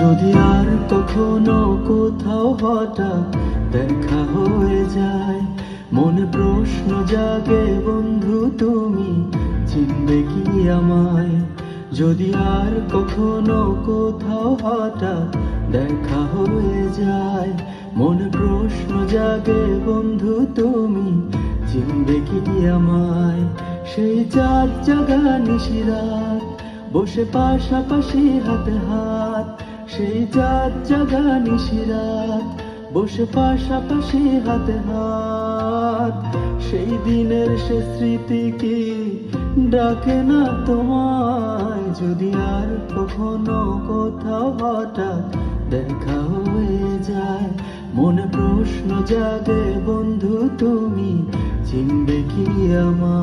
যদি আর কখনো কোথাও হঠাৎ দেখা হয়ে যায়, মনে প্রশ্ন জাগে বন্ধু তুমি চিনবে কি আমায়? যদি আর কখনো কোথাও হঠাৎ দেখা হয়ে যায়, মনে প্রশ্ন জাগে বন্ধু তুমি চিনবে কি আমায়? সেই চাঁদ জাগা নিশিরাত বসে পাশাপাশি হাতে হাত, সেই চাঁদ জাগা নিশিরাত বসে পাশাপাশি হাতে হাত, সেই দিনের সে স্মৃতি কি ডাকে না তোমায়? যদি আর কখনো কোথাও হঠাৎ দেখা হয়ে যায়, মনে প্রশ্ন জাগে বন্ধু তুমি চিনবে কি আমায়?